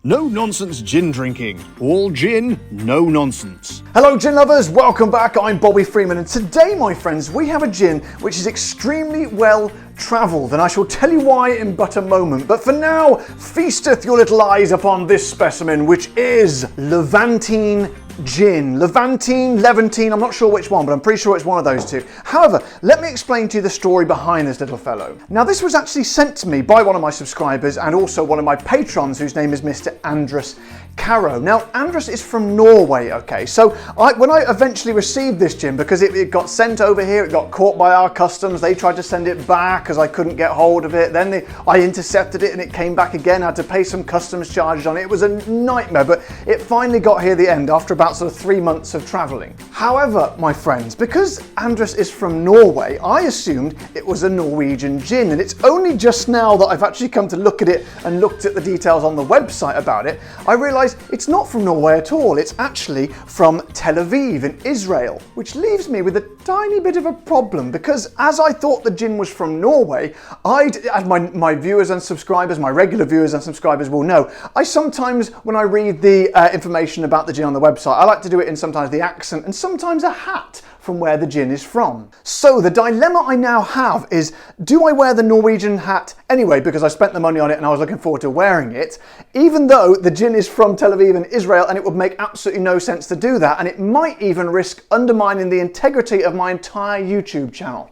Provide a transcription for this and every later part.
No nonsense gin drinking. All gin, no nonsense. Hello gin lovers, welcome back. I'm Bobby Freeman and today, my friends, we have a gin which is extremely well travelled and I shall tell you why in but a moment. But for now, feasteth your little eyes upon this specimen which is Levantine Gin. Levantine, I'm not sure which one, but I'm pretty sure it's one of those two. However, let me explain to you the story behind this little fellow. Now, this was actually sent to me by one of my subscribers and also one of my patrons whose name is Mr. Andres Caro. Now, Andres is from Norway, okay? So when I eventually received this gin, because it got sent over here, it got caught by our customs, they tried to send it back because I couldn't get hold of it. Then I intercepted it and it came back again. I had to pay some customs charges on it. It was a nightmare, but it finally got here at the end after about sort of 3 months of traveling. However, my friends, because Andres is from Norway, I assumed it was a Norwegian gin, and it's only just now that I've actually come to look at it and looked at the details on the website about it, I realised it's not from Norway at all. It's actually from Tel Aviv in Israel, which leaves me with a tiny bit of a problem because as I thought the gin was from Norway, as my viewers and subscribers, my regular viewers and subscribers will know, I sometimes, when I read the information about the gin on the website, I like to do it in sometimes the accent and sometimes a hat from where the gin is from. So the dilemma I now have is, do I wear the Norwegian hat anyway because I spent the money on it and I was looking forward to wearing it, even though the gin is from Tel Aviv in Israel and it would make absolutely no sense to do that, and it might even risk undermining the integrity of my entire YouTube channel.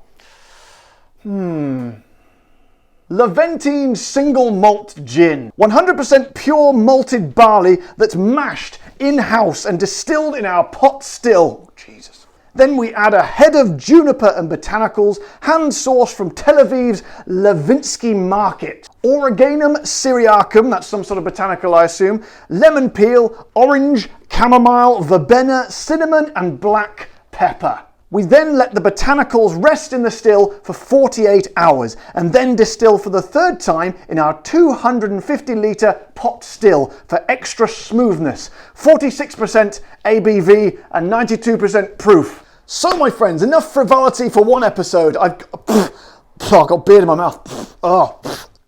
Levantine single malt gin. 100% pure malted barley that's mashed in-house and distilled in our pot still. Jesus. Then we add a head of juniper and botanicals, hand-sourced from Tel Aviv's Levantine market. Origanum syriacum, that's some sort of botanical I assume, lemon peel, orange, chamomile, verbena, cinnamon and black pepper. We then let the botanicals rest in the still for 48 hours and then distill for the third time in our 250 litre pot still for extra smoothness, 46% ABV and 92% proof. So my friends, enough frivolity for one episode. I've got beard in my mouth.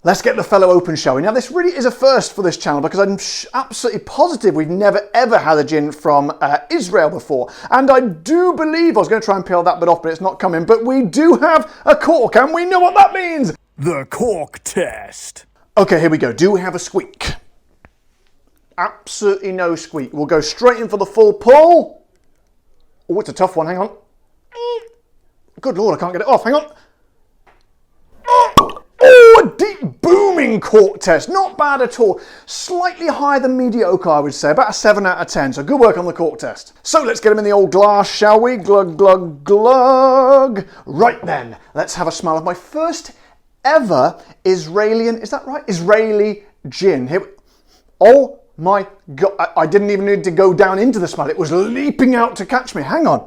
Let's get the fellow open, shall we? Now, this really is a first for this channel because I'm absolutely positive we've never ever had a gin from Israel before. And I do believe, I was going to try and peel that bit off, but it's not coming, but we do have a cork and we know what that means. The cork test. Okay, here we go. Do we have a squeak? Absolutely no squeak. We'll go straight in for the full pull. Oh, it's a tough one. Hang on. Good Lord, I can't get it off. Hang on. Oh, a deep booming cork test. Not bad at all. Slightly higher than mediocre, I would say. About a 7 out of 10. So good work on the cork test. So let's get them in the old glass, shall we? Glug, glug, glug. Right then, let's have a smell of my first ever Israeli gin. Here. Oh my God. I didn't even need to go down into the smell. It was leaping out to catch me. Hang on.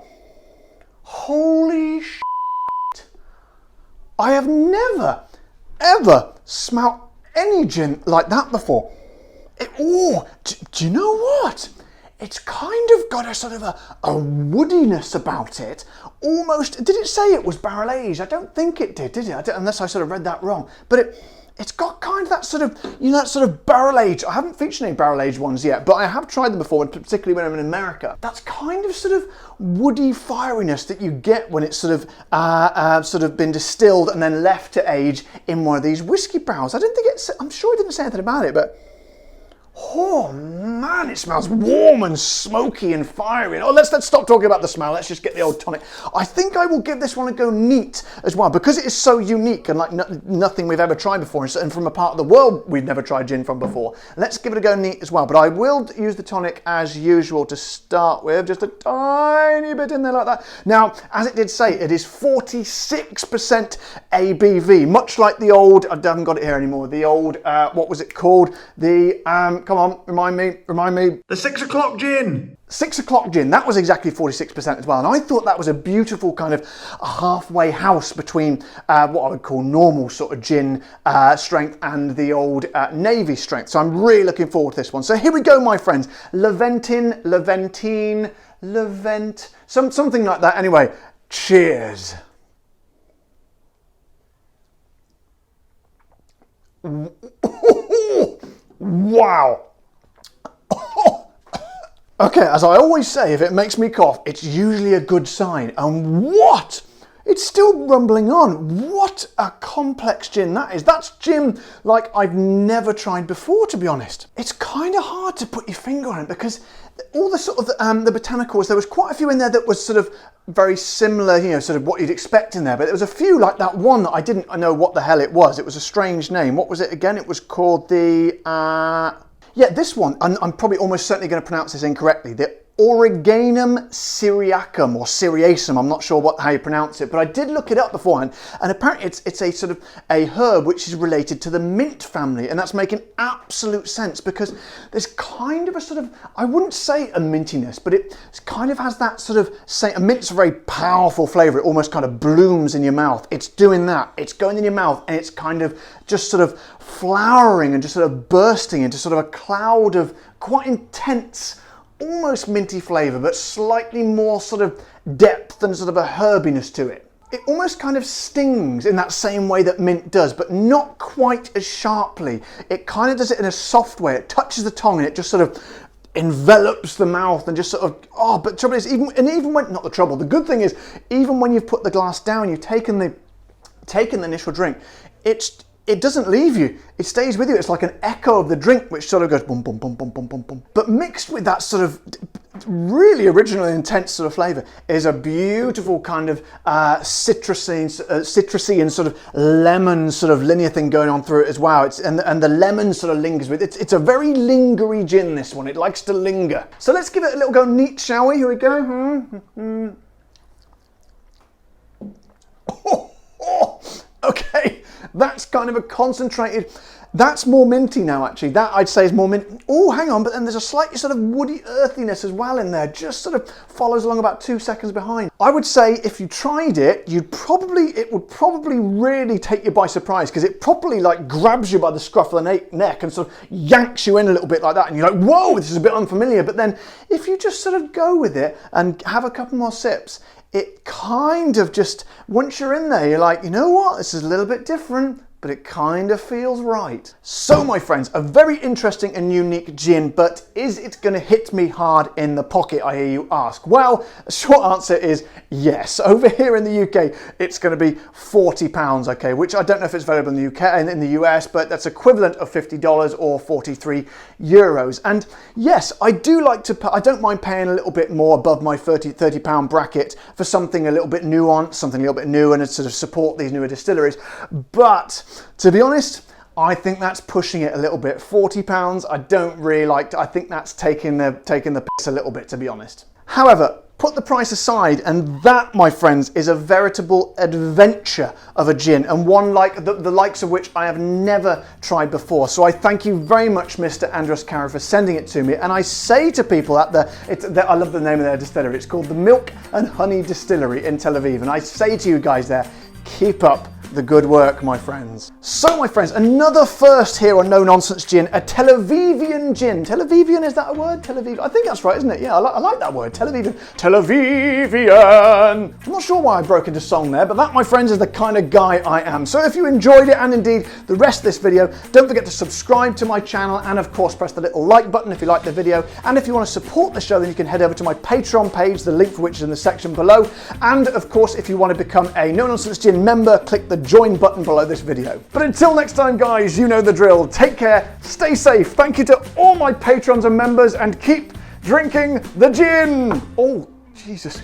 Holy shit. I have never ever smelt any gin like that before. Do you know what? It's kind of got a sort of a woodiness about it. Almost, did it say it was barrel aged? I don't think it did it? Unless I sort of read that wrong. But it's got kind of that sort of, that sort of barrel aged. I haven't featured any barrel aged ones yet, but I have tried them before, particularly when I'm in America. That's kind of sort of woody firiness that you get when it's sort of been distilled and then left to age in one of these whiskey barrels. I'm sure it didn't say anything about it, but oh man, it smells warm and smoky and fiery. Oh, let's stop talking about the smell. Let's just get the old tonic. I think I will give this one a go neat as well because it is so unique and like nothing we've ever tried before, and from a part of the world we've never tried gin from before. Let's give it a go neat as well. But I will use the tonic as usual to start with, just a tiny bit in there like that. Now, as it did say, it is 46% ABV, much like the old. I haven't got it here anymore. The old, what was it called? The come on, remind me. The 6 o'clock gin. 6 o'clock gin, that was exactly 46% as well. And I thought that was a beautiful kind of a halfway house between what I would call normal sort of gin strength and the old navy strength. So I'm really looking forward to this one. So here we go, my friends. Levantine, something like that. Anyway, cheers. Wow. Okay, as I always say, if it makes me cough, it's usually a good sign. And what? It's still rumbling on. What a complex gin that is. That's gin like I've never tried before, to be honest. It's kind of hard to put your finger on it because all the sort of the botanicals, there was quite a few in there that was sort of very similar, you know, sort of what you'd expect in there. But there was a few like that one that I didn't know what the hell it was. It was a strange name. What was it again? It was called the... yeah, this one, I'm probably almost certainly going to pronounce this incorrectly. The Origanum syriacum or syriacum, I'm not sure how you pronounce it, but I did look it up beforehand, and apparently it's a sort of a herb which is related to the mint family, and that's making absolute sense because there's kind of a sort of, I wouldn't say a mintiness, but it kind of has that sort of, say, a mint's a very powerful flavour, it almost kind of blooms in your mouth. It's doing that, it's going in your mouth, and it's kind of just sort of flowering and just sort of bursting into sort of a cloud of quite intense, almost minty flavour, but slightly more sort of depth and sort of a herbiness to it. It almost kind of stings in that same way that mint does, but not quite as sharply. It kind of does it in a soft way. It touches the tongue and it just sort of envelops the mouth and just sort of, oh, but the trouble is, even when, not the trouble, the good thing is, even when you've put the glass down, you've taken the initial drink, it doesn't leave you. It stays with you. It's like an echo of the drink, which sort of goes boom, boom, boom, boom, boom, boom, boom. But mixed with that sort of really original and intense sort of flavour is a beautiful kind of citrusy and sort of lemon sort of linear thing going on through it as well. And the lemon sort of lingers with it. It's a very lingery gin, this one. It likes to linger. So let's give it a little go neat, shall we? Here we go. Okay. That's kind of a concentrated, that's more minty now actually. That I'd say is more mint. Oh, hang on, but then there's a slightly sort of woody earthiness as well in there, just sort of follows along about 2 seconds behind. I would say if you tried it, it would probably really take you by surprise because it probably like grabs you by the scruff of the neck and sort of yanks you in a little bit like that and you're like, whoa, this is a bit unfamiliar. But then if you just sort of go with it and have a couple more sips, it kind of just, once you're in there, you're like, you know what, this is a little bit different, but it kind of feels right. So my friends, a very interesting and unique gin, but is it gonna hit me hard in the pocket, I hear you ask? Well, the short answer is yes. Over here in the UK, it's gonna be £40, okay, which I don't know if it's available in the UK and in the US, but that's equivalent of $50 or 43 euros. And yes, I don't mind paying a little bit more above my £30 bracket for something a little bit nuanced, something a little bit new, and to sort of support these newer distilleries. But to be honest, I think that's pushing it a little bit. £40, I don't really like. I think that's taking the piss a little bit, to be honest. However, put the price aside, and that, my friends, is a veritable adventure of a gin, and one like the likes of which I have never tried before. So I thank you very much, Mr. Andros Kara, for sending it to me. And I say to people I love the name of their distillery. It's called the Milk and Honey Distillery in Tel Aviv. And I say to you guys there, keep up the good work, my friends. So, my friends, another first here on No Nonsense Gin, a Tel Avivian gin. Tel Avivian, is that a word? Tel Aviv, I think that's right, isn't it? Yeah, I like that word, Tel Avivian. Tel Avivian. I'm not sure why I broke into song there, but that, my friends, is the kind of guy I am. So if you enjoyed it, and indeed the rest of this video, don't forget to subscribe to my channel, and of course press the little like button if you like the video. And if you want to support the show, then you can head over to my Patreon page, the link for which is in the section below. And of course, if you want to become a No Nonsense Gin member, click the join button below this video. But until next time, guys, you know the drill. Take care, stay safe. Thank you to all my patrons and members, and keep drinking the gin. Oh, Jesus.